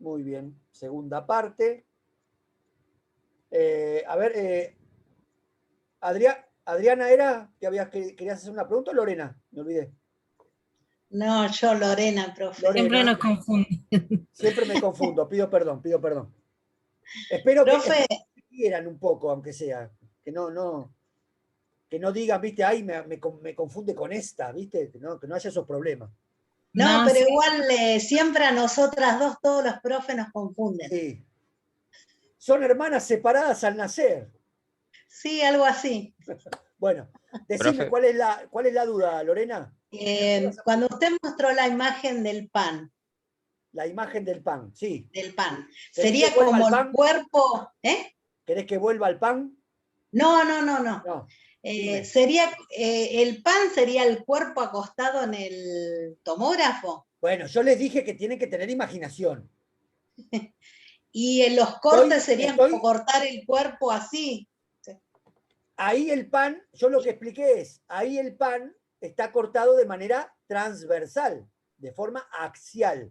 Muy bien. Segunda parte. A ver, Adriana era que querías hacer una pregunta o Lorena, me olvidé. No, yo Lorena, profe. Lorena. Siempre nos confunden. Siempre me confundo, pido perdón, pido perdón. Espero Profe, que quieran un poco, aunque sea. Que no digan, viste, ay, me confunde con esta, viste, que no haya esos problemas. no, No, pero sí. igual siempre a nosotras dos todos los profes nos confunden. Sí. Son hermanas separadas al nacer. Sí, algo así. Bueno, decime, Profe. ¿cuál es la duda, Lorena? Cuando usted mostró la imagen del pan, La imagen del pan, sí. sería que vuelva como al el pan? cuerpo, ¿eh? ¿Querés que vuelva al pan? No. No. Dime. Sería, el pan sería el cuerpo acostado en el tomógrafo. Bueno, yo les dije que tienen que tener imaginación. Y en los cortes serían estoy- como cortar el cuerpo así. Ahí el pan, yo lo que expliqué es, ahí el pan está cortado de manera transversal, de forma axial.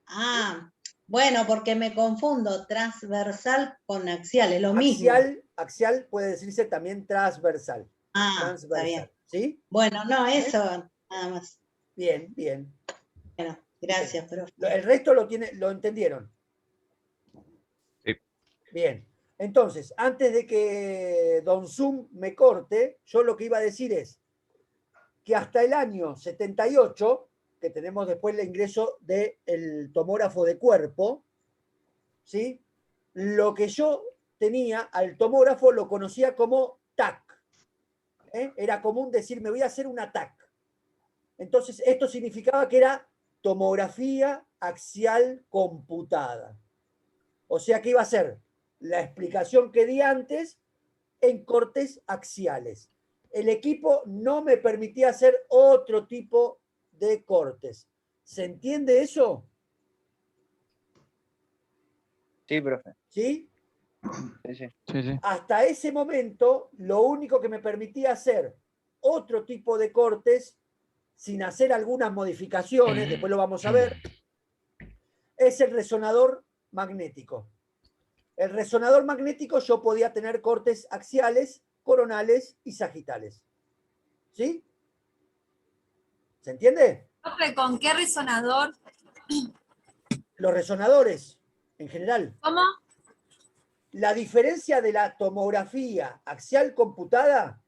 Ah, bueno, porque me confundo transversal con axial, es lo mismo. Axial puede decirse también transversal. Ah, está bien. ¿Sí? Bueno, no, eso nada más. Bien, bien. Bueno, gracias, profe. El resto lo entendieron. Sí. Bien. Entonces, antes de que Don Zoom me corte, yo lo que iba a decir es que hasta el año 78, que tenemos después el ingreso del tomógrafo de cuerpo, ¿sí? Lo que yo tenía al tomógrafo lo conocía como TAC. Era común decir, me voy a hacer una TAC. Entonces, esto significaba que era tomografía axial computada. O sea que iba a ser la explicación que di antes en cortes axiales. El equipo no me permitía hacer otro tipo de cortes. ¿Se entiende eso? Sí, profe. ¿Sí? Sí. Hasta ese momento, lo único que me permitía hacer otro tipo de cortes, sin hacer algunas modificaciones, después lo vamos a ver, es el resonador magnético. El resonador magnético yo podía tener cortes axiales, coronales y sagitales. ¿Sí? ¿Se entiende? Profe, ¿con qué resonador? Los resonadores, en general. ¿Cómo? La diferencia de la tomografía axial computada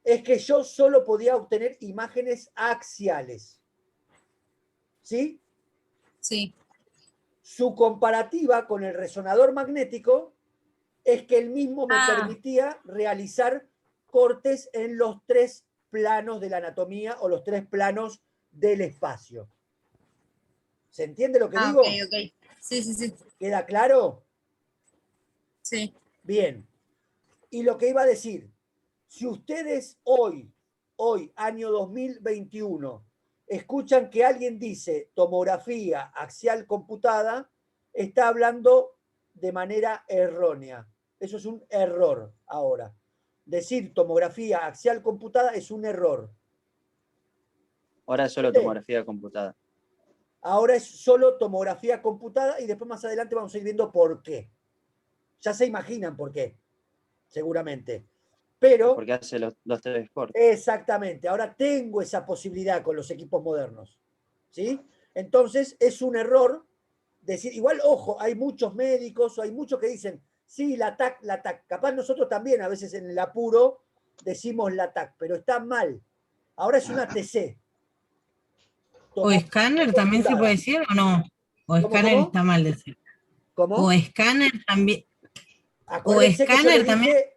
es que yo solo podía obtener imágenes axiales. ¿Sí? Sí. Su comparativa con el resonador magnético es que el mismo me permitía realizar cortes en los 3 planos de la anatomía o los 3 planos del espacio. ¿Se entiende lo que digo? Ok. Sí. ¿Queda claro? Sí. Bien. Y lo que iba a decir, si ustedes hoy, año 2021, escuchan que alguien dice tomografía axial computada, está hablando de manera errónea. Eso es un error ahora. Decir tomografía axial computada es un error. Ahora es solo tomografía computada. Ahora es solo tomografía computada y después más adelante vamos a ir viendo por qué. Ya se imaginan por qué, seguramente. Pero, porque hace los 3 cortes. Exactamente. Ahora tengo esa posibilidad con los equipos modernos. ¿Sí? Entonces, es un error decir, igual, ojo, hay muchos médicos o hay muchos que dicen, sí, la TAC. Capaz nosotros también a veces en el apuro decimos la TAC, pero está mal. Ahora es una TC. ¿O escáner también se puede decir o no? ¿O escáner está mal decir? ¿Cómo? ¿O escáner también? Acuérdense que yo le dije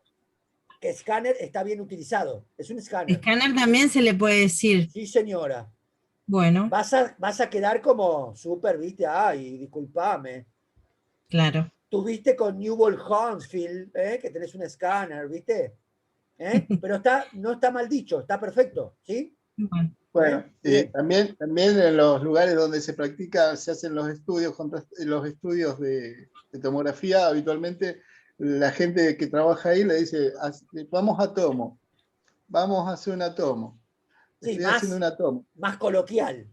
que escáner está bien utilizado. Es un escáner. Escáner también se le puede decir. Sí, señora. Bueno. Vas a quedar como súper, viste, ay, discúlpame. Claro. Tuviste con Newbold Hansfield, que tenés un escáner, viste. Pero no está mal dicho, está perfecto, ¿sí? Bueno, también en los lugares donde se practica, se hacen los estudios de tomografía, habitualmente la gente que trabaja ahí le dice, vamos a tomo, vamos a hacer una tomo. Sí, Estoy haciendo una tomo. Más coloquial.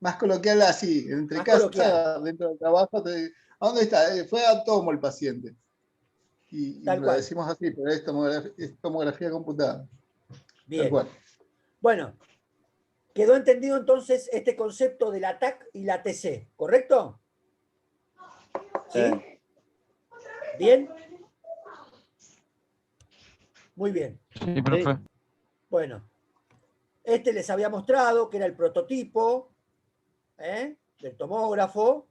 Más coloquial así, entre Más casa, coloquial. dentro del trabajo, ¿a dónde está? Fue a Tomo el paciente. Y Tal lo cual. decimos así, pero es tomografía computada. Tal Bien. cual. Bueno, quedó entendido entonces este concepto de la TAC y la TC, ¿correcto? ¿Sí? ¿Bien? Muy bien. Sí, profe. Bueno, este les había mostrado que era el prototipo del tomógrafo,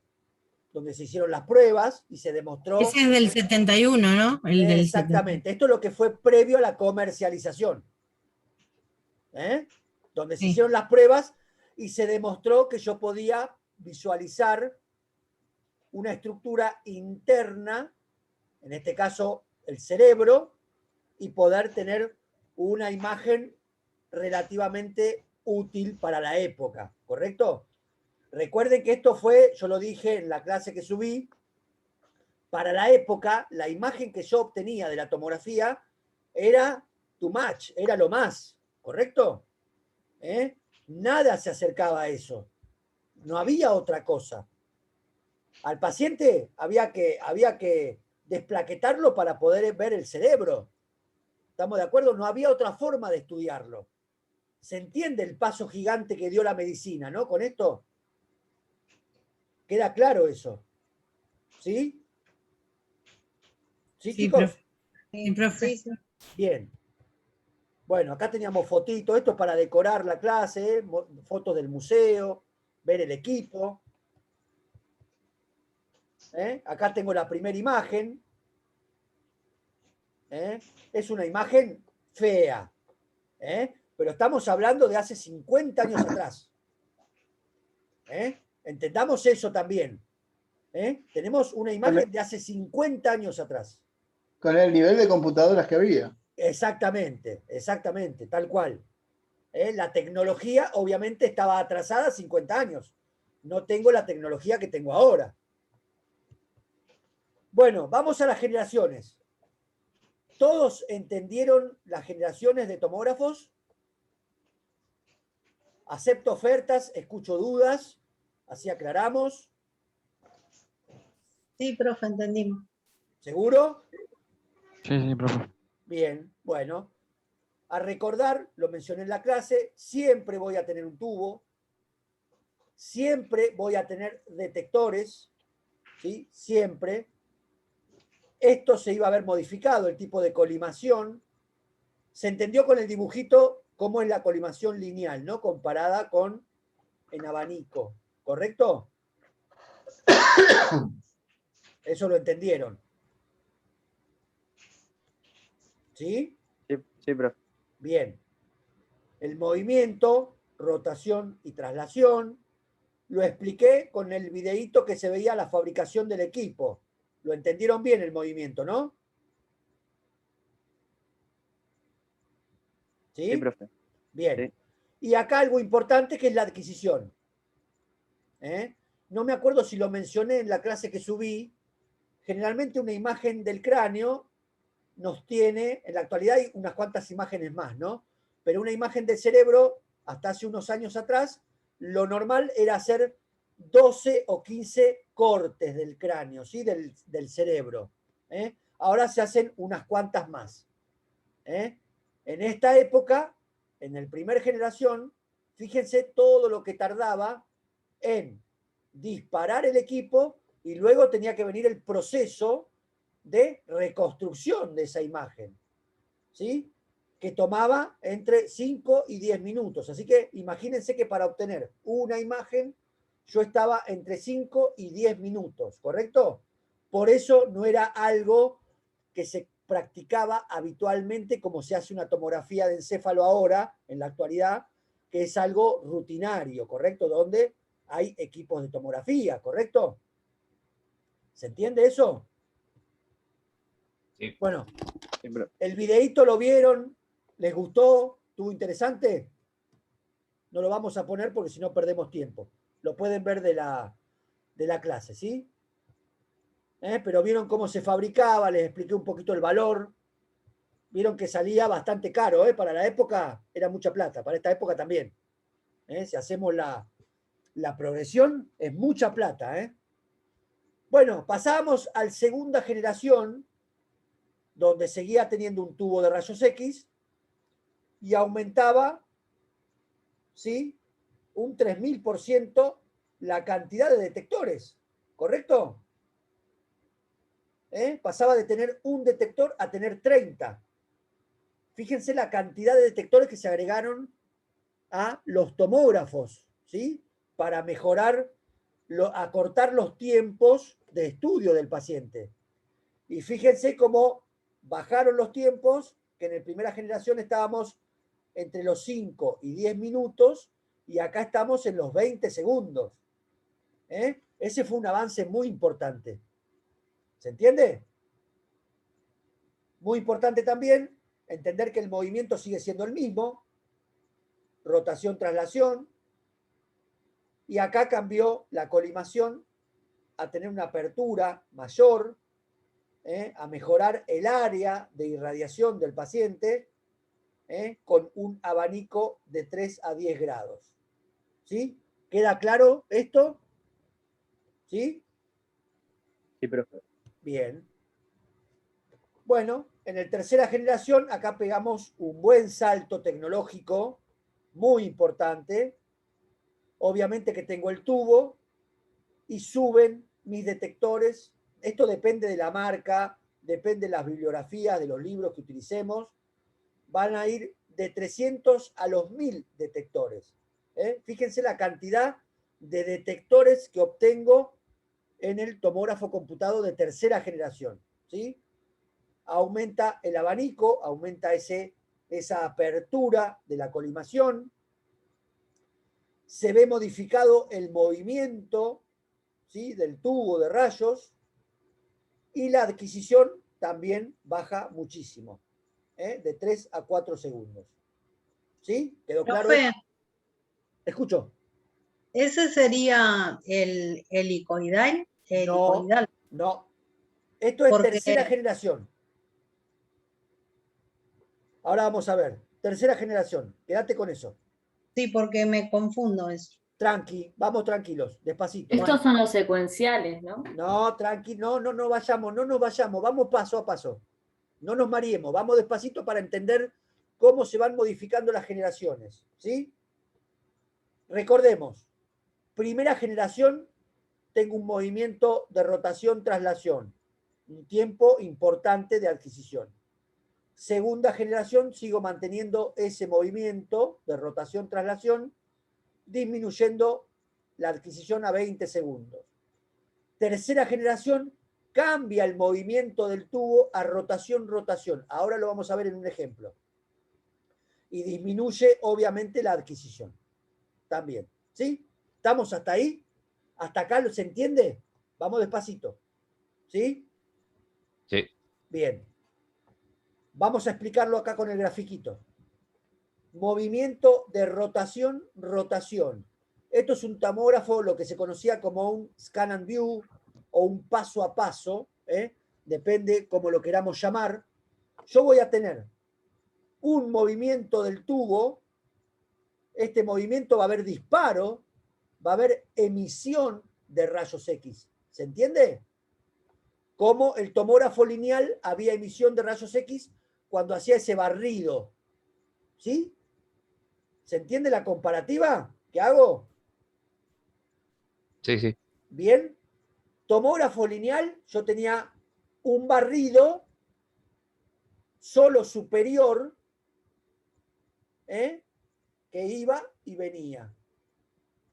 donde se hicieron las pruebas y se demostró. Ese es del 71, ¿no? El del 71. Exactamente. Esto es lo que fue previo a la comercialización. Donde se Sí. hicieron las pruebas y se demostró que yo podía visualizar una estructura interna, en este caso el cerebro, y poder tener una imagen relativamente útil para la época, ¿correcto? Recuerden que esto fue, yo lo dije en la clase que subí, para la época, la imagen que yo obtenía de la tomografía era too much, era lo más, ¿correcto? Nada se acercaba a eso. No había otra cosa. Al paciente había que desplaquetarlo para poder ver el cerebro. ¿Estamos de acuerdo? No había otra forma de estudiarlo. Se entiende el paso gigante que dio la medicina, ¿no? Con esto queda claro eso. ¿Sí? ¿Sí, Sí, chicos? profe. Sí, profe. Sí, sí. Bien. Bueno, acá teníamos fotitos, esto es para decorar la clase, fotos del museo, ver el equipo. Acá tengo la primera imagen. Es una imagen fea, pero estamos hablando de hace 50 años atrás. Entendamos eso también. Tenemos una imagen de hace 50 años atrás. Con el nivel de computadoras que había. Exactamente, exactamente, tal cual. La tecnología obviamente estaba atrasada 50 años. No tengo la tecnología que tengo ahora. Bueno, vamos a las generaciones. ¿Todos entendieron las generaciones de tomógrafos? Acepto ofertas, escucho dudas, así aclaramos. Sí, profe, entendimos. ¿Seguro? Sí, profe. Bien, bueno. A recordar, lo mencioné en la clase, siempre voy a tener un tubo, siempre voy a tener detectores, ¿sí? Siempre. Esto se iba a ver modificado, el tipo de colimación. Se entendió con el dibujito cómo es la colimación lineal, ¿no? Comparada con en abanico, ¿correcto? Eso lo entendieron. ¿Sí? Sí, profe. Bien. El movimiento, rotación y traslación, lo expliqué con el videíto que se veía la fabricación del equipo. Lo entendieron bien el movimiento, ¿no? ¿Sí? Sí, profe. Bien. Sí. Y acá algo importante que es la adquisición. No me acuerdo si lo mencioné en la clase que subí. Generalmente una imagen del cráneo nos tiene, en la actualidad hay unas cuantas imágenes más, ¿no? Pero una imagen del cerebro, hasta hace unos años atrás, lo normal era hacer 12 o 15 cortes del cráneo, ¿sí? Del cerebro. Ahora se hacen unas cuantas más. En esta época, en el primer generación, fíjense todo lo que tardaba en disparar el equipo y luego tenía que venir el proceso de reconstrucción de esa imagen, ¿sí? Que tomaba entre 5 y 10 minutos. Así que imagínense que para obtener una imagen yo estaba entre 5 y 10 minutos, ¿correcto? Por eso no era algo que se practicaba habitualmente como se hace una tomografía de encéfalo ahora, en la actualidad, que es algo rutinario, ¿correcto? Donde hay equipos de tomografía, ¿correcto? ¿Se entiende eso? Sí. Bueno, Sí, profe. el videíto lo vieron, les gustó, estuvo interesante. No lo vamos a poner porque si no perdemos tiempo. Lo pueden ver de la clase, ¿sí? Pero vieron cómo se fabricaba, les expliqué un poquito el valor. Vieron que salía bastante caro, para la época era mucha plata, para esta época también. Si hacemos La progresión es mucha plata, ¿eh? Bueno, pasamos a la segunda generación, donde seguía teniendo un tubo de rayos X y aumentaba, ¿sí?, un 3000% la cantidad de detectores, ¿correcto? Pasaba de tener un detector a tener 30. Fíjense la cantidad de detectores que se agregaron a los tomógrafos, ¿sí?, para mejorar, acortar los tiempos de estudio del paciente. Y fíjense cómo bajaron los tiempos, que en la primera generación estábamos entre los 5 y 10 minutos, y acá estamos en los 20 segundos. Ese fue un avance muy importante. ¿Se entiende? Muy importante también entender que el movimiento sigue siendo el mismo, rotación, traslación, y acá cambió la colimación a tener una apertura mayor, a mejorar el área de irradiación del paciente, con un abanico de 3 a 10 grados. ¿Sí? ¿Queda claro esto? ¿Sí? Sí, profe. Bien. Bueno, en la tercera generación acá pegamos un buen salto tecnológico, muy importante. Obviamente que tengo el tubo y suben mis detectores. Esto depende de la marca, depende de las bibliografías, de los libros que utilicemos. Van a ir de 300 a los 1000 detectores. Fíjense la cantidad de detectores que obtengo en el tomógrafo computado de tercera generación. ¿Sí? Aumenta el abanico, aumenta esa apertura de la colimación. Se ve modificado el movimiento, ¿sí?, del tubo de rayos, y la adquisición también baja muchísimo, de 3 a 4 segundos. ¿Sí? ¿Quedó claro? Profe, Escucho. ¿ese sería el helicoidal? No, no. Esto es Porque, tercera generación. Ahora vamos a ver. Tercera generación. Quédate con eso. sí, porque me confundo eso. Tranqui, vamos tranquilos, despacito. Estos son los secuenciales, ¿no? No, tranqui, no nos vayamos, vamos paso a paso. No nos mareemos, vamos despacito para entender cómo se van modificando las generaciones, ¿sí? Recordemos, primera generación, tengo un movimiento de rotación-traslación, un tiempo importante de adquisición. Segunda generación, sigo manteniendo ese movimiento de rotación-traslación, disminuyendo la adquisición a 20 segundos. Tercera generación, cambia el movimiento del tubo a rotación-rotación. Ahora lo vamos a ver en un ejemplo. Y disminuye, obviamente, la adquisición. También. ¿Sí? ¿Estamos hasta ahí? ¿Hasta acá se entiende? Vamos despacito. ¿Sí? Sí. Bien. Vamos a explicarlo acá con el grafiquito. Movimiento de rotación-rotación. Esto es un tomógrafo, lo que se conocía como un scan and view o un paso a paso, depende cómo lo queramos llamar. Yo voy a tener un movimiento del tubo, este movimiento va a haber disparo, va a haber emisión de rayos X. ¿Se entiende? Como el tomógrafo lineal había emisión de rayos X cuando hacía ese barrido. ¿Sí? ¿Se entiende la comparativa que hago? Sí, sí. Bien. Tomógrafo lineal, yo tenía un barrido solo superior, que iba y venía.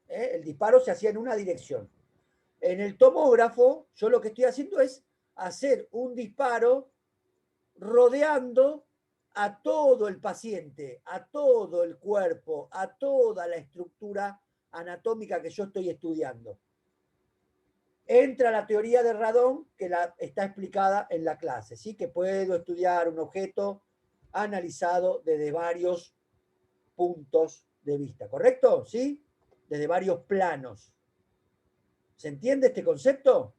El disparo se hacía en una dirección. En el tomógrafo, yo lo que estoy haciendo es hacer un disparo rodeando a todo el paciente, a todo el cuerpo, a toda la estructura anatómica que yo estoy estudiando. Entra la teoría de Radon, que está explicada en la clase, ¿sí? Que puedo estudiar un objeto analizado desde varios puntos de vista, ¿correcto? ¿Sí? Desde varios planos. ¿Se entiende este concepto?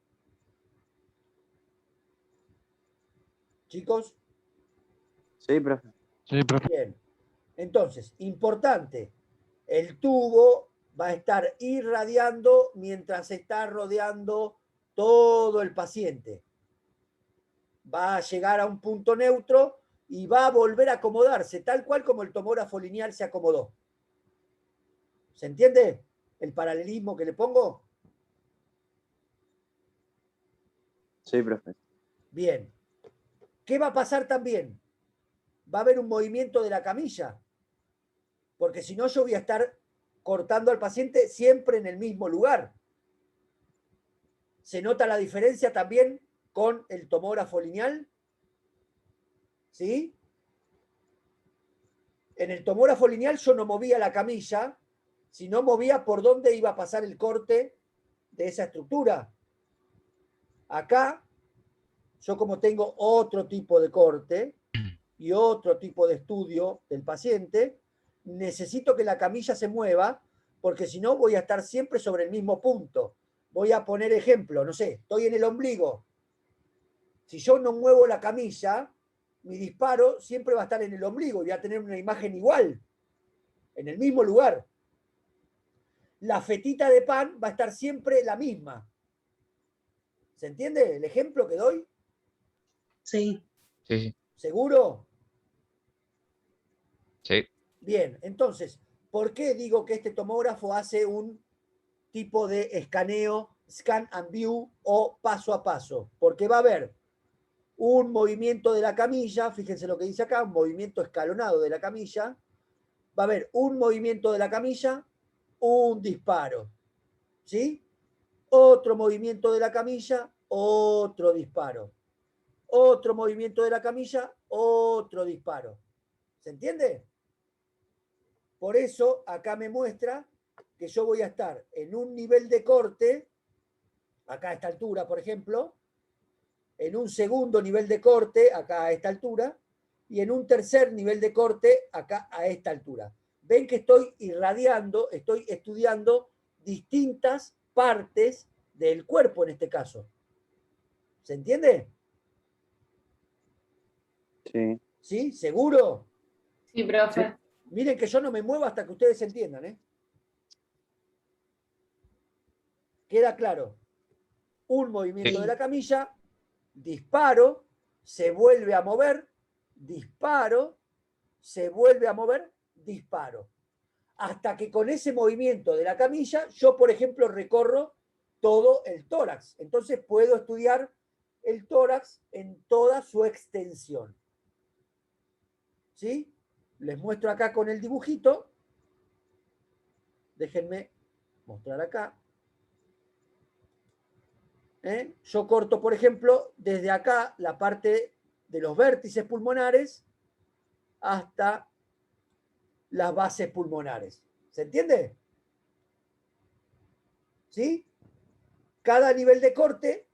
Chicos. Sí, profe. Sí, profe. Bien. Entonces, importante, el tubo va a estar irradiando mientras está rodeando todo el paciente. Va a llegar a un punto neutro y va a volver a acomodarse, tal cual como el tomógrafo lineal se acomodó. ¿Se entiende el paralelismo que le pongo? Sí, profe. Bien. ¿Qué va a pasar también? Va a haber un movimiento de la camilla, porque si no yo voy a estar cortando al paciente siempre en el mismo lugar. ¿Se nota la diferencia también con el tomógrafo lineal? ¿Sí? En el tomógrafo lineal yo no movía la camilla, sino movía por dónde iba a pasar el corte de esa estructura. Acá, yo como tengo otro tipo de corte y otro tipo de estudio del paciente, necesito que la camilla se mueva, porque si no voy a estar siempre sobre el mismo punto. Voy a poner ejemplo, no sé, estoy en el ombligo. Si yo no muevo la camilla, mi disparo siempre va a estar en el ombligo y voy a tener una imagen igual, en el mismo lugar. La fetita de pan va a estar siempre la misma. ¿Se entiende el ejemplo que doy? Sí. Sí, sí. ¿Seguro? Sí. Bien, entonces, ¿por qué digo que este tomógrafo hace un tipo de escaneo, scan and view o paso a paso? Porque va a haber un movimiento de la camilla, fíjense lo que dice acá, un movimiento escalonado de la camilla, va a haber un movimiento de la camilla, un disparo, ¿sí? Otro movimiento de la camilla, otro disparo. Otro movimiento de la camilla, otro disparo. ¿Se entiende? Por eso acá me muestra que yo voy a estar en un nivel de corte, acá a esta altura, por ejemplo, en un segundo nivel de corte, acá a esta altura, y en un tercer nivel de corte, acá a esta altura. Ven que estoy irradiando, estoy estudiando distintas partes del cuerpo en este caso. ¿Se entiende? Sí. ¿Sí? ¿Seguro? Sí, profe. Miren que yo no me muevo hasta que ustedes entiendan, ¿eh? Queda claro. Un movimiento Sí. de la camilla, disparo, se vuelve a mover, disparo, se vuelve a mover, disparo. Hasta que con ese movimiento de la camilla, yo, por ejemplo, recorro todo el tórax. Entonces puedo estudiar el tórax en toda su extensión. ¿Sí? Les muestro acá con el dibujito. Déjenme mostrar acá. Yo corto, por ejemplo, desde acá la parte de los vértices pulmonares hasta las bases pulmonares. ¿Se entiende? ¿Sí? Cada nivel de corte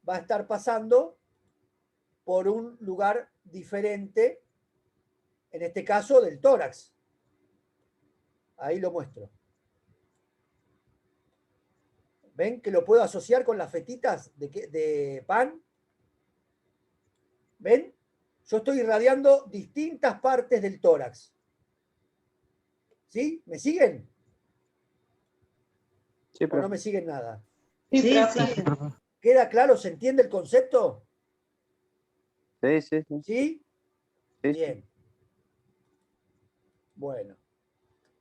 va a estar pasando por un lugar diferente, en este caso del tórax. Ahí lo muestro. ¿Ven que lo puedo asociar con las fetitas de pan? ¿Ven? Yo estoy irradiando distintas partes del tórax. ¿Sí? ¿Me siguen? Sí, ¿O no profe. me siguen nada? Sí, profe. sí. Profe. ¿Queda claro? ¿Se entiende el concepto? Sí, sí, sí. ¿Sí? Sí, Bien. Bueno.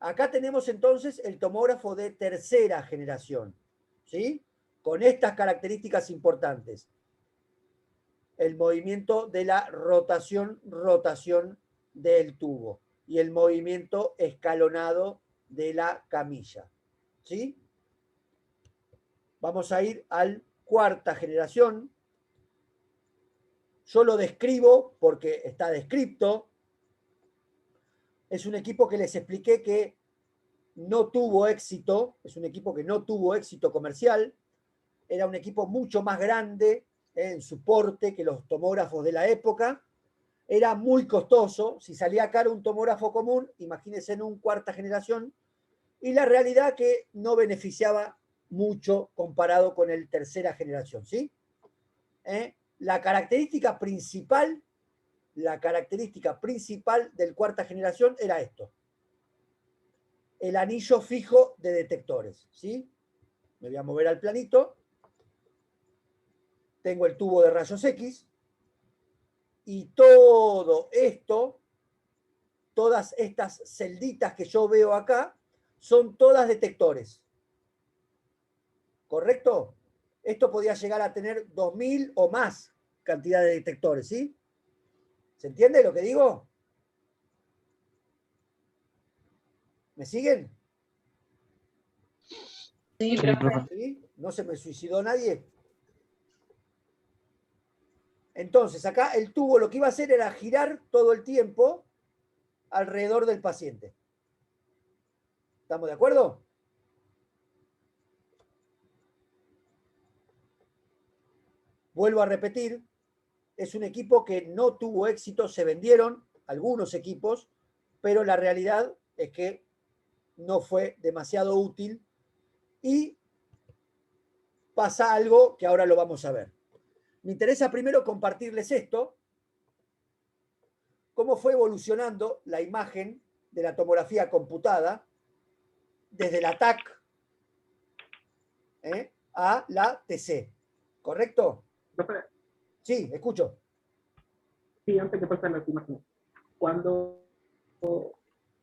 Acá tenemos entonces el tomógrafo de tercera generación. ¿Sí? Con estas características importantes. El movimiento de la rotación del tubo y el movimiento escalonado de la camilla. ¿Sí? Vamos a ir al cuarta generación. Yo lo describo porque está descripto. Es un equipo que les expliqué que no tuvo éxito, es un equipo que no tuvo éxito comercial. Era un equipo mucho más grande en su porte que los tomógrafos de la época. Era muy costoso. Si salía caro un tomógrafo común, imagínense en un cuarta generación. Y la realidad que no beneficiaba mucho comparado con el tercera generación, ¿sí? La característica principal del cuarta generación era esto. el anillo fijo de detectores, ¿sí? Me voy a mover al planito. Tengo el tubo de rayos X. Y todo esto, todas estas celditas que yo veo acá, son todas detectores. ¿Correcto? Esto podía llegar a tener 2000 o más cantidad de detectores, ¿sí? ¿Se entiende lo que digo? ¿Me siguen? Sí, Sí, profe. profe. ¿Sí? ¿No se me suicidó nadie? Entonces, acá el tubo lo que iba a hacer era girar todo el tiempo alrededor del paciente. ¿Estamos de acuerdo? Vuelvo a repetir, es un equipo que no tuvo éxito, se vendieron algunos equipos, pero la realidad es que no fue demasiado útil y pasa algo que ahora lo vamos a ver. Me interesa primero compartirles esto, cómo fue evolucionando la imagen de la tomografía computada desde la TAC a la TC. ¿Correcto? Profe, Sí, escucho. sí, antes que pasen las imágenes. Cuando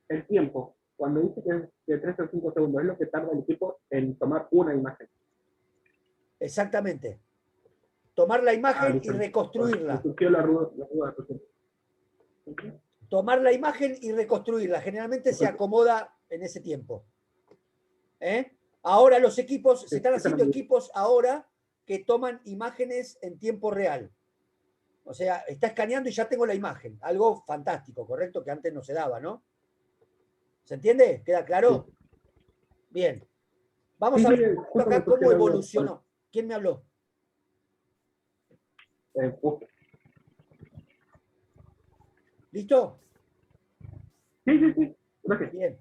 el tiempo, cuando dice que es de 3 a 5 segundos, es lo que tarda el equipo en tomar una imagen. Exactamente. Tomar la imagen y listo. Me reconstruirla. surgió la duda. Tomar la imagen y reconstruirla. Generalmente se acomoda en ese tiempo. Ahora los equipos, se están haciendo equipos ahora que toman imágenes en tiempo real. O sea, está escaneando y ya tengo la imagen. Algo fantástico, ¿correcto? Que antes no se daba, ¿no? ¿Se entiende? ¿Queda claro? Sí. Bien. Vamos a ver acá cómo evolucionó. ¿Quién me habló? ¿Listo? Sí. Gracias. Bien.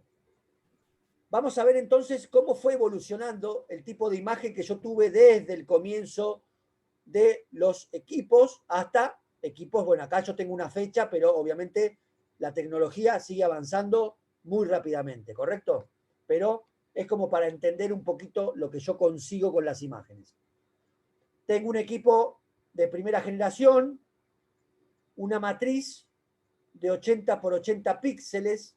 Vamos a ver entonces cómo fue evolucionando el tipo de imagen que yo tuve desde el comienzo de los equipos hasta equipos, bueno, acá yo tengo una fecha, pero obviamente la tecnología sigue avanzando muy rápidamente, ¿correcto? Pero es como para entender un poquito lo que yo consigo con las imágenes. Tengo un equipo de primera generación, una matriz de 80 por 80 píxeles.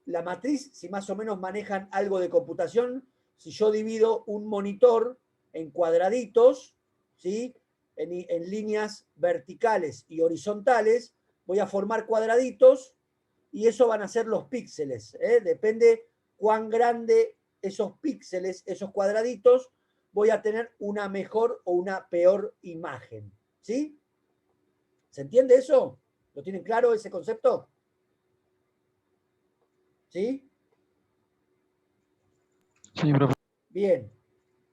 La matriz, si más o menos manejan algo de computación, si yo divido un monitor en cuadraditos, ¿sí? En líneas verticales y horizontales, voy a formar cuadraditos y eso van a ser los píxeles. Depende cuán grande esos píxeles, esos cuadraditos, voy a tener una mejor o una peor imagen. ¿Sí? ¿Se entiende eso? ¿Lo tienen claro ese concepto? ¿Sí? Sí, profe. Bien.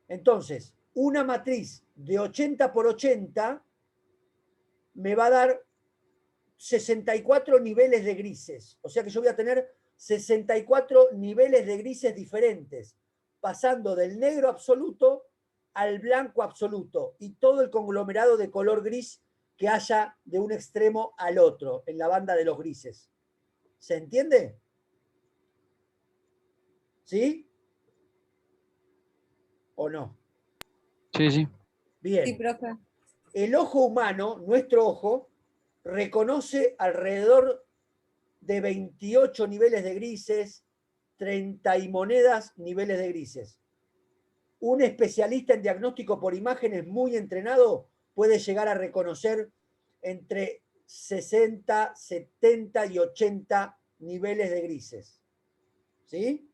Entonces, una matriz de 80 por 80 me va a dar 64 niveles de grises. O sea que yo voy a tener 64 niveles de grises diferentes, pasando del negro absoluto al blanco absoluto y todo el conglomerado de color gris que haya de un extremo al otro en la banda de los grises. ¿Se entiende? ¿Sí? ¿O no? Sí. Bien. Sí, profe. El ojo humano, nuestro ojo, reconoce alrededor de 28 niveles de grises, 30 y monedas niveles de grises. Un especialista en diagnóstico por imágenes muy entrenado puede llegar a reconocer entre 60, 70 y 80 niveles de grises. ¿Sí?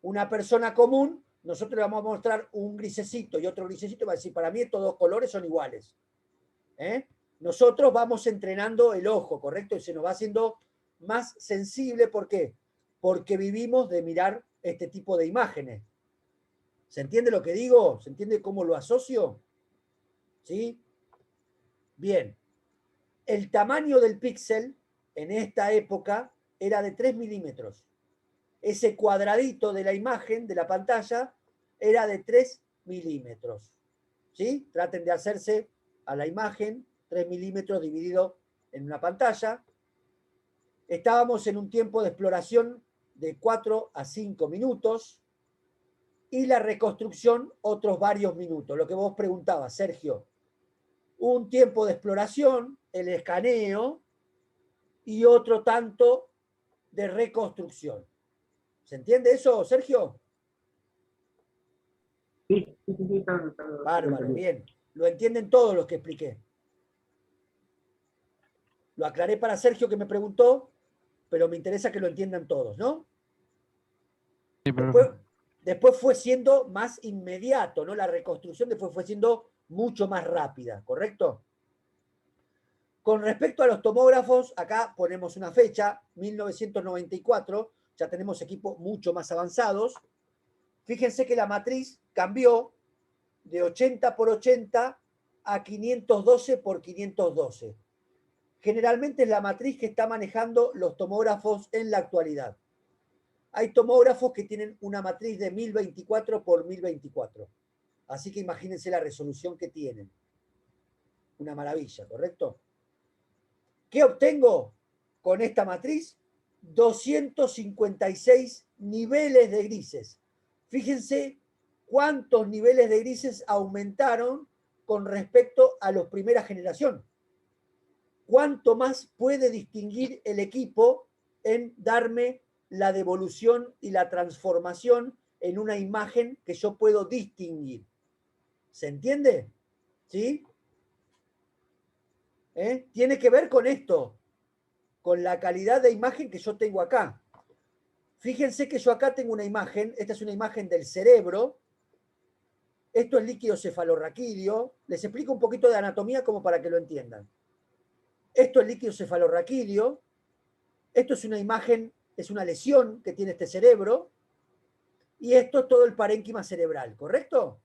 Una persona común, nosotros le vamos a mostrar un grisecito y otro grisecito y va a decir, para mí estos dos colores son iguales. Nosotros vamos entrenando el ojo, ¿correcto? Y se nos va haciendo más sensible. ¿Por qué? Porque vivimos de mirar este tipo de imágenes. ¿Se entiende lo que digo? ¿Se entiende cómo lo asocio? ¿Sí? Bien. El tamaño del píxel en esta época era de 3 milímetros. Ese cuadradito de la imagen, de la pantalla, era de 3 milímetros. ¿Sí? Traten de hacerse a la imagen 3 milímetros dividido en una pantalla. Estábamos en un tiempo de exploración de 4 a 5 minutos y la reconstrucción otros varios minutos. Lo que vos preguntabas, Sergio. Un tiempo de exploración, el escaneo y otro tanto de reconstrucción. ¿Se entiende eso, Sergio? Sí. Bárbaro, bien. Lo entienden todos los que expliqué. Lo aclaré para Sergio que me preguntó, pero me interesa que lo entiendan todos, ¿no? Sí, profe. Después fue siendo más inmediato, ¿no? La reconstrucción después fue siendo mucho más rápida, ¿correcto? Con respecto a los tomógrafos, acá ponemos una fecha, 1994, ya tenemos equipos mucho más avanzados. Fíjense que la matriz cambió de 80 por 80 a 512 por 512. Generalmente es la matriz que está manejando los tomógrafos en la actualidad. Hay tomógrafos que tienen una matriz de 1024 por 1024. Así que imagínense la resolución que tienen. Una maravilla, ¿correcto? ¿Qué obtengo con esta matriz? 256 niveles de grises. Fíjense cuántos niveles de grises aumentaron con respecto a la primera generación. ¿Cuánto más puede distinguir el equipo en darme la devolución y la transformación en una imagen que yo puedo distinguir? ¿Se entiende? ¿Sí? Tiene que ver con esto, con la calidad de imagen que yo tengo acá. Fíjense que yo acá tengo una imagen, esta es una imagen del cerebro, esto es líquido cefalorraquídeo, les explico un poquito de anatomía como para que lo entiendan. Esto es líquido cefalorraquídeo, esto es una imagen, es una lesión que tiene este cerebro, y esto es todo el parénquima cerebral, ¿correcto?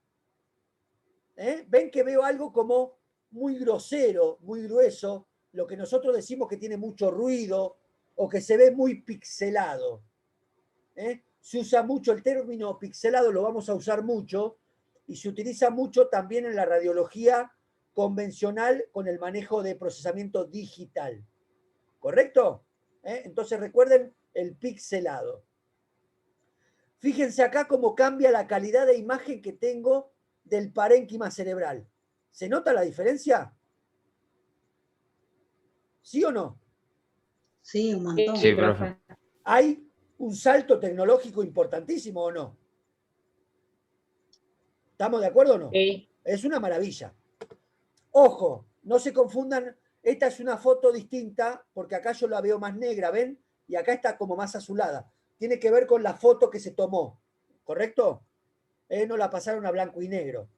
Ven que veo algo como muy grosero, muy grueso, lo que nosotros decimos que tiene mucho ruido o que se ve muy pixelado. Se usa mucho el término pixelado, lo vamos a usar mucho, y se utiliza mucho también en la radiología convencional con el manejo de procesamiento digital. ¿Correcto? Entonces recuerden el pixelado. Fíjense acá cómo cambia la calidad de imagen que tengo del parénquima cerebral. ¿Se nota la diferencia? ¿Sí o no? Sí, un montón. Sí, profe. ¿Hay un salto tecnológico importantísimo o no? ¿Estamos de acuerdo o no? Sí. Es una maravilla. Ojo, no se confundan, esta es una foto distinta, porque acá yo la veo más negra, ¿ven? Y acá está como más azulada. Tiene que ver con la foto que se tomó, ¿correcto? No la pasaron a blanco y negro.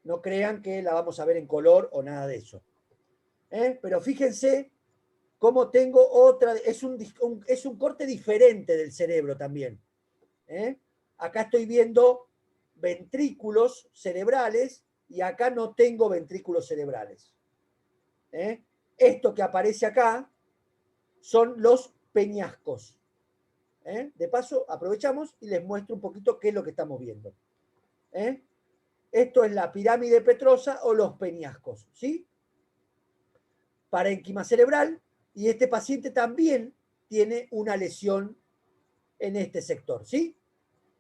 No crean que la vamos a ver en color o nada de eso. Pero fíjense cómo tengo otra, es un corte diferente del cerebro también. Acá estoy viendo ventrículos cerebrales y acá no tengo ventrículos cerebrales. Esto que aparece acá son los peñascos. De paso, aprovechamos y les muestro un poquito qué es lo que estamos viendo. Esto es la pirámide petrosa o los peñascos, ¿sí? Parénquima cerebral, y este paciente también tiene una lesión en este sector, ¿sí?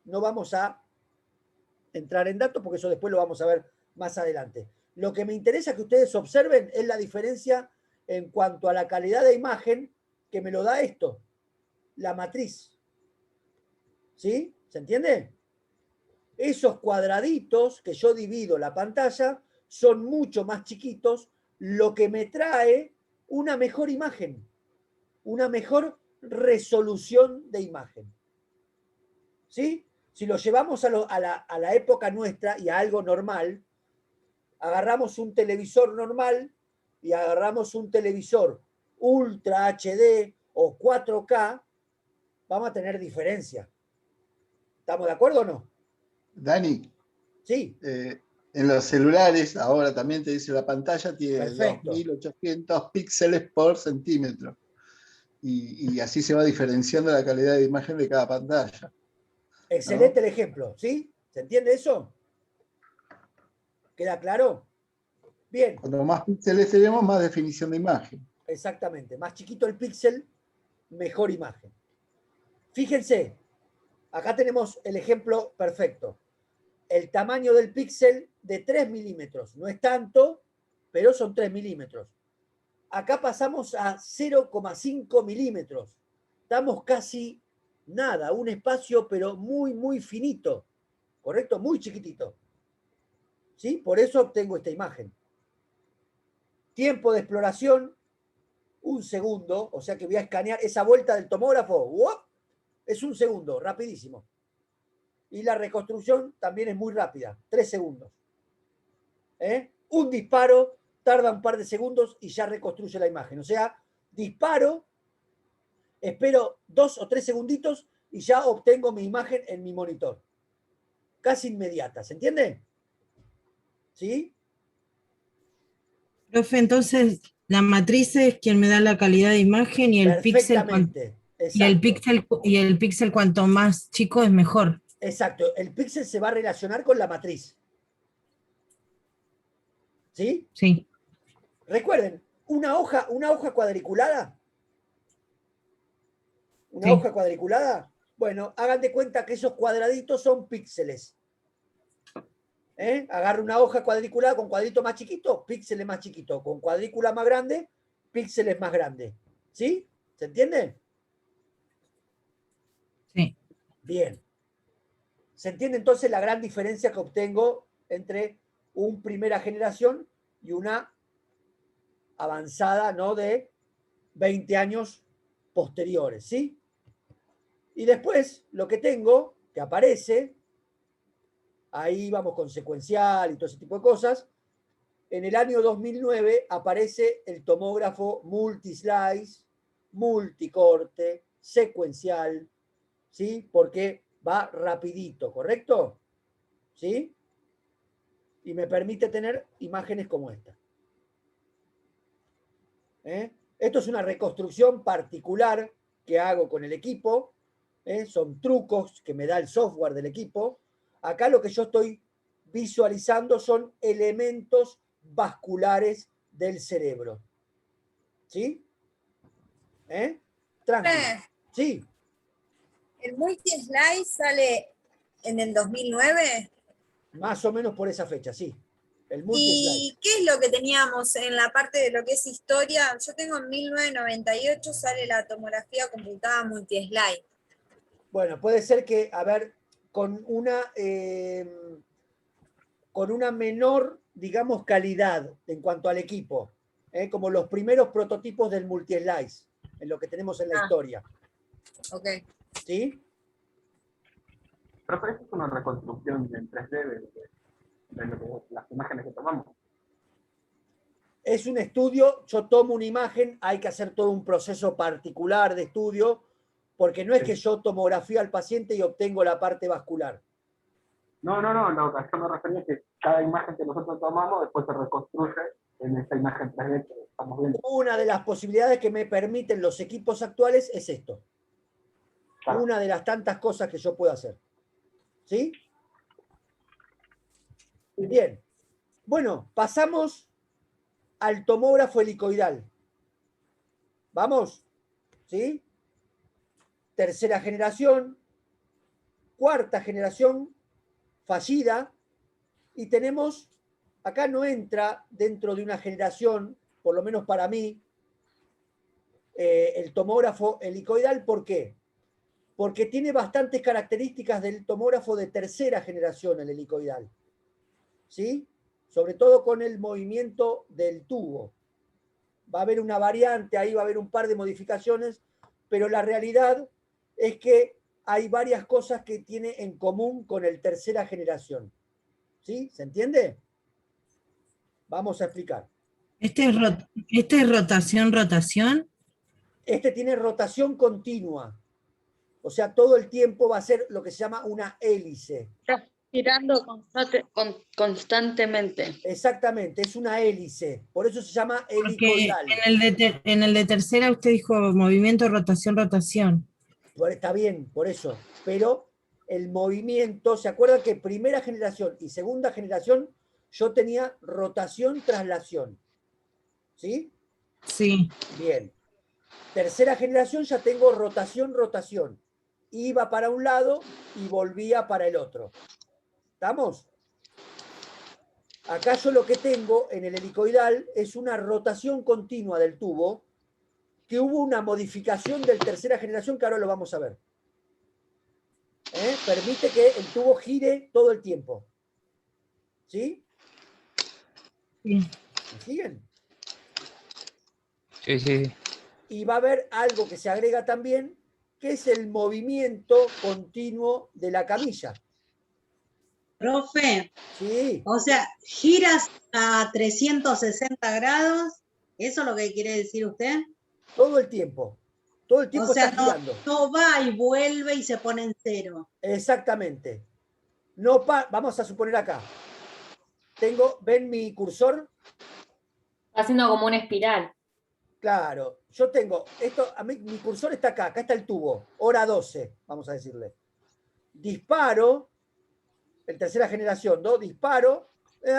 No vamos a entrar en datos porque eso después lo vamos a ver más adelante. Lo que me interesa que ustedes observen es la diferencia en cuanto a la calidad de imagen que me lo da esto, la matriz. ¿Sí? ¿Se entiende? Esos cuadraditos que yo divido la pantalla son mucho más chiquitos, lo que me trae una mejor imagen, una mejor resolución de imagen. ¿Sí? Si lo llevamos a la época nuestra y a algo normal, agarramos un televisor normal y agarramos un televisor Ultra HD o 4K, vamos a tener diferencia. ¿Estamos de acuerdo o no? Dani, Sí. En los celulares, ahora también te dice la pantalla, tiene Perfecto. 2800 píxeles por centímetro. Y así se va diferenciando la calidad de imagen de cada pantalla. Excelente el ejemplo, ¿sí? ¿Se entiende eso? ¿Queda claro? Bien. Cuanto más píxeles tenemos, más definición de imagen. Exactamente. Más chiquito el píxel, mejor imagen. Fíjense, acá tenemos el ejemplo perfecto. El tamaño del píxel de 3 milímetros. No es tanto, pero son 3 milímetros. Acá pasamos a 0,5 milímetros. Estamos casi nada, un espacio pero muy, muy finito. ¿Correcto? Muy chiquitito. ¿Sí? Por eso obtengo esta imagen. Tiempo de exploración, 1 segundo. O sea que voy a escanear esa vuelta del tomógrafo. ¡Uop! Es 1 segundo, rapidísimo. Y la reconstrucción también es muy rápida, 3 segundos. Un disparo tarda un par de segundos y ya reconstruye la imagen. O sea, disparo, espero 2 o 3 segunditos y ya obtengo mi imagen en mi monitor. Casi inmediata, ¿se entiende? ¿Sí? Profe, entonces la matriz es quien me da la calidad de imagen y el píxel y el píxel cuanto más chico es mejor. Exacto, el píxel se va a relacionar con la matriz. ¿Sí? Sí. Recuerden, una hoja cuadriculada. Una Sí. hoja cuadriculada. Bueno, hagan de cuenta que esos cuadraditos son píxeles. Agarro una hoja cuadriculada con cuadrito más chiquito, píxeles más chiquito. Con cuadrícula más grande, píxeles más grandes. ¿Sí? ¿Se entiende? Sí. Bien. ¿Se entiende entonces la gran diferencia que obtengo entre un primera generación y una avanzada, ¿no?, de 20 años posteriores, ¿sí? Y después lo que tengo, que aparece, ahí vamos con secuencial y todo ese tipo de cosas, en el año 2009 aparece el tomógrafo multislice, multicorte, secuencial, ¿sí? Porque va rapidito, ¿correcto? ¿Sí? Y me permite tener imágenes como esta. Esto es una reconstrucción particular que hago con el equipo. Son trucos que me da el software del equipo. Acá lo que yo estoy visualizando son elementos vasculares del cerebro. ¿Sí? Tranquilo. Sí. ¿El multi-slide sale en el 2009? Más o menos por esa fecha, sí. El ¿Y qué es lo que teníamos en la parte de lo que es historia? Yo tengo en 1998 sale la tomografía computada multi-slide. Bueno, puede ser que, a ver, con una menor, digamos, calidad en cuanto al equipo, como los primeros prototipos del multi-slice, en lo que tenemos en la historia. Ok. ¿Sí? Pero eso es una reconstrucción en 3D de las imágenes que tomamos. Es un estudio, yo tomo una imagen, hay que hacer todo un proceso particular de estudio, porque no es que yo tomografío al paciente y obtengo la parte vascular. No, lo que yo me refería es que cada imagen que nosotros tomamos después se reconstruye en esa imagen 3D que estamos viendo. Una de las posibilidades que me permiten los equipos actuales es esto. Claro. Una de las tantas cosas que yo puedo hacer. ¿Sí? Bien. Bueno, pasamos al tomógrafo helicoidal. ¿Vamos? ¿Sí? Tercera generación, cuarta generación fallida, y tenemos, acá no entra dentro de una generación, por lo menos para mí, el tomógrafo helicoidal. ¿Por qué? Porque tiene bastantes características del tomógrafo de tercera generación, el helicoidal. ¿Sí? Sobre todo con el movimiento del tubo. Va a haber una variante, ahí va a haber un par de modificaciones, pero la realidad es que hay varias cosas que tiene en común con el tercera generación. ¿Sí? ¿Se entiende? Vamos a explicar. ¿Este es rotación? Este tiene rotación continua. O sea, todo el tiempo va a ser lo que se llama una hélice. Está girando constantemente. Exactamente, es una hélice. Por eso se llama helicoidal. En el de tercera usted dijo movimiento, rotación. Está bien, por eso. Pero el movimiento, ¿se acuerdan que primera generación y segunda generación yo tenía rotación, traslación? ¿Sí? Sí. Bien. Tercera generación ya tengo rotación. iba para un lado y volvía para el otro. ¿Estamos? Acá yo lo que tengo en el helicoidal es una rotación continua del tubo, que hubo una modificación del tercera generación que ahora lo vamos a ver. Permite que el tubo gire todo el tiempo. ¿Sí? Sí. ¿Me siguen? Sí, sí. Y va a haber algo que se agrega también, que es el movimiento continuo de la camilla. Profe, Sí. o sea, giras a 360 grados, ¿eso es lo que quiere decir usted? Todo el tiempo. Todo el tiempo O sea, está girando. no va y vuelve y se pone en cero. Exactamente. Vamos a suponer acá. ¿Ven mi cursor? Haciendo como una espiral. Claro, yo tengo, mi cursor está acá está el tubo, hora 12, vamos a decirle. Disparo, en tercera generación, ¿no? Disparo,